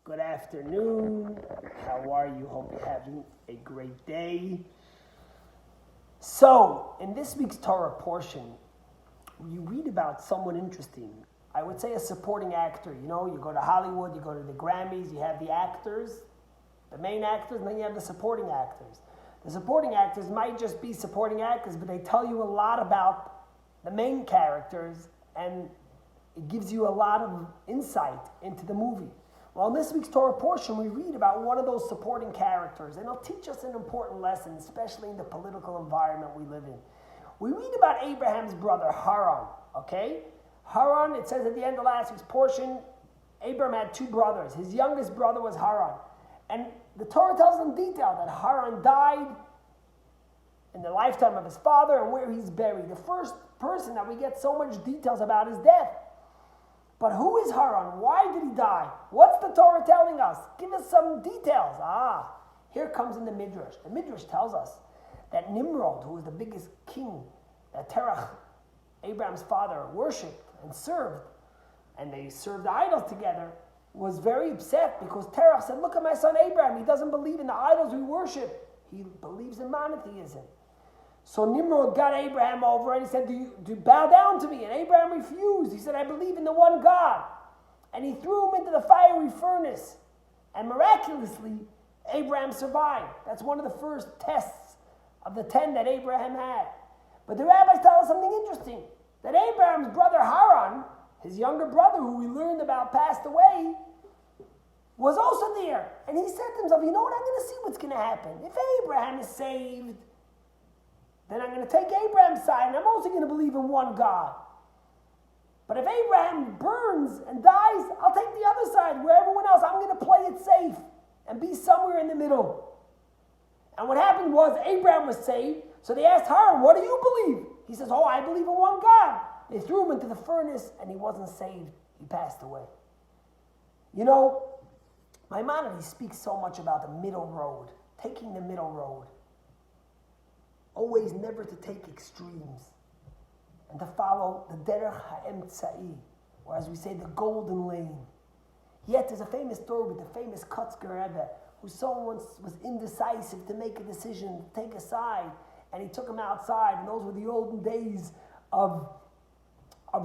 Good afternoon. How are you? Hope you're having a great day. So, in this week's Torah portion, you read about someone interesting. I would say a supporting actor. You know, you go to Hollywood, you go to the Grammys, you have the actors, the main actors, and then you have the supporting actors. The supporting actors might just be supporting actors, but they tell you a lot about the main characters, and it gives you a lot of insight into the movie. Well, in this week's Torah portion, we read about one of those supporting characters, and it'll teach us an important lesson, especially in the political environment we live in. We read about Abraham's brother, Haran, okay? Haran, it says at the end of last week's portion, Abraham had two brothers. His youngest brother was Haran. And the Torah tells in detail that Haran died in the lifetime of his father and where he's buried. The first person that we get so much details about is death. But who is Haran? Why did he die? What's the Torah telling us? Give us some details. Here comes in the Midrash. The Midrash tells us that Nimrod, who was the biggest king that Terach, Abraham's father, worshipped and served, and they served idols together, was very upset because Terach said, look at my son Abraham. He doesn't believe in the idols we worship. He believes in monotheism. So Nimrod got Abraham over and he said, do you bow down to me? And Abraham refused. He said, I believe in the one God. And he threw him into the fiery furnace. And miraculously, Abraham survived. That's one of the first tests of the 10 that Abraham had. But the rabbis tell us something interesting. That Abraham's brother Haran, his younger brother who we learned about passed away, was also there. And he said to himself, you know what, I'm going to see what's going to happen. If Abraham is saved, then I'm going to take Abraham's side, and I'm also going to believe in one God. But if Abraham burns and dies, I'll take the other side. Where everyone else, I'm going to play it safe and be somewhere in the middle. And what happened was Abraham was saved, so they asked Haran, what do you believe? He says, I believe in one God. They threw him into the furnace, and he wasn't saved. He passed away. You know, Maimonides speaks so much about the middle road, taking the middle road. Always never to take extremes and to follow the derech ha'emtza'i, or as we say, the golden lane. Yet there's a famous story with the famous Kotzker Rebbe, who someone was indecisive to make a decision, to take a side, and he took him outside, and those were the olden days of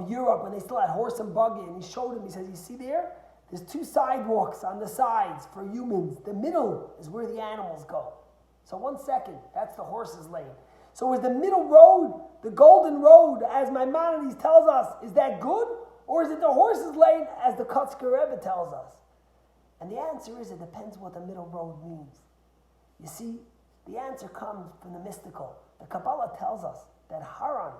Europe when they still had horse and buggy, and he showed him, he says, you see there? There's two sidewalks on the sides for humans. The middle is where the animals go. So 1 second, that's the horse's lane. So is the middle road, the golden road, as Maimonides tells us, is that good? Or is it the horse's lane, as the Kotzker Rebbe tells us? And the answer is, it depends what the middle road means. You see, the answer comes from the mystical. The Kabbalah tells us that Haran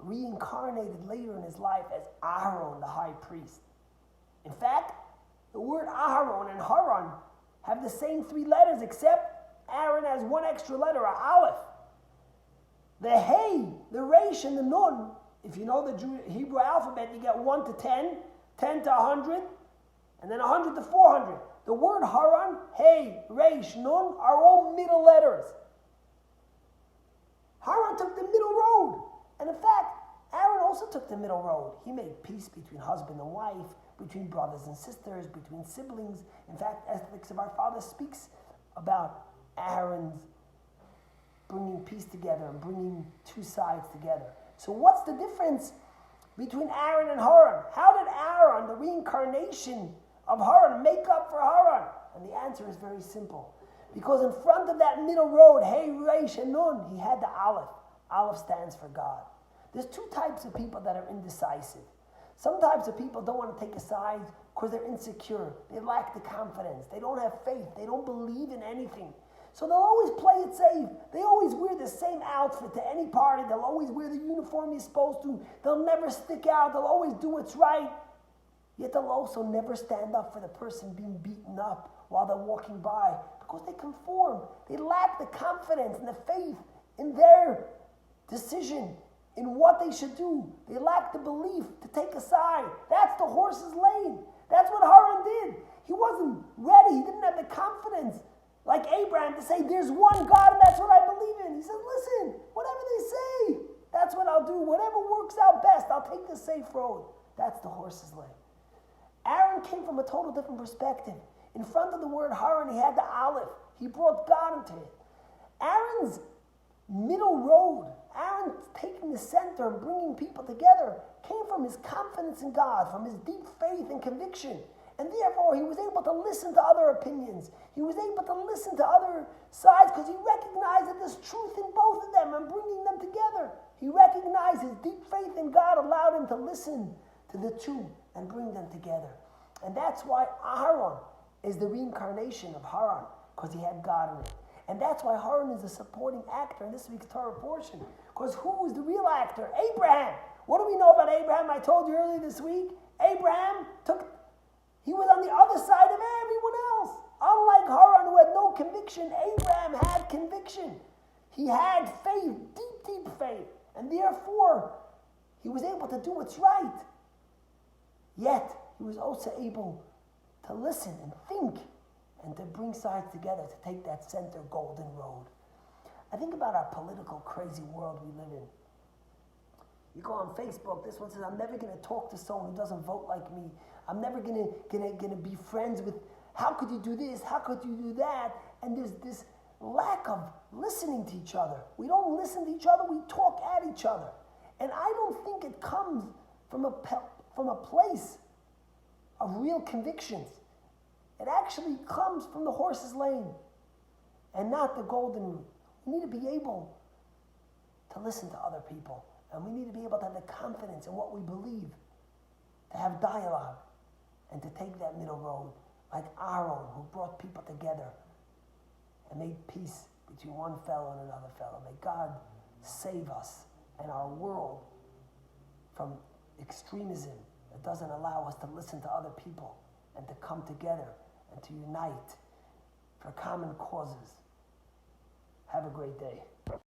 reincarnated later in his life as Aharon, the high priest. In fact, the word Aharon and Haran have the same 3 letters, except Aaron has 1 extra letter, a aleph. The hey, the resh, and the nun, if you know the Hebrew alphabet, you get 1 to 10, 10 to 100, and then 100 to 400. The word Haran, hey, resh, nun are all middle letters. Haran took the middle road. And in fact, Aaron also took the middle road. He made peace between husband and wife, between brothers and sisters, between siblings. In fact, Ethics of Our Father speaks about Aaron's bringing peace together and bringing 2 sides together. So what's the difference between Aaron and Haran? How did Aaron, the reincarnation of Haran, make up for Haran? And the answer is very simple. Because in front of that middle road, Hey, Reish, and Nun, he had the Aleph. Aleph stands for God. There's 2 types of people that are indecisive. Some types of people don't want to take a side because they're insecure. They lack the confidence. They don't have faith. They don't believe in anything. So they'll always play it safe. They always wear the same outfit to any party. They'll always wear the uniform you're supposed to. They'll never stick out. They'll always do what's right. Yet they'll also never stand up for the person being beaten up while they're walking by because they conform. They lack the confidence and the faith in their decision, in what they should do. They lack the belief to take a side. That's the horse's lane. That's what Haran did. He wasn't ready. He didn't have the confidence like Abraham to say, there's one God and that's what I believe in. He said, listen, whatever they say, that's what I'll do. Whatever works out best, I'll take the safe road. That's the horse's lane. Aaron came from a total different perspective. In front of the word Haran, he had the Aleph. He brought God into it. Aaron's middle road, Aaron taking the center and bringing people together, came from his confidence in God, from his deep faith and conviction. And therefore, he was able to listen to other opinions. He was able to listen to other sides because he recognized that there's truth in both of them and bringing them together. He recognized his deep faith in God allowed him to listen to the two and bring them together. And that's why Haran is the reincarnation of Haran, because he had God in it. And that's why Haran is a supporting actor in this week's Torah portion. Because who was the real actor? Abraham. What do we know about Abraham? I told you earlier this week. Abraham he was on the other side of everyone else. Unlike Haran, who had no conviction, Abraham had conviction. He had faith, deep, deep faith. And therefore, he was able to do what's right. Yet, he was also able to listen and think and to bring sides together to take that center golden road. I think about our political crazy world we live in. You go on Facebook, this one says, I'm never going to talk to someone who doesn't vote like me. I'm never going to be friends with, how could you do this? How could you do that? And there's this lack of listening to each other. We don't listen to each other, we talk at each other. And I don't think it comes from a place of real convictions. It actually comes from the horse's lane and not the golden route. We need to be able to listen to other people. And we need to be able to have the confidence in what we believe, to have dialogue, and to take that middle road, like Aaron, who brought people together and made peace between one fellow and another fellow. May God save us and our world from extremism that doesn't allow us to listen to other people and to come together and to unite for common causes. Have a great day.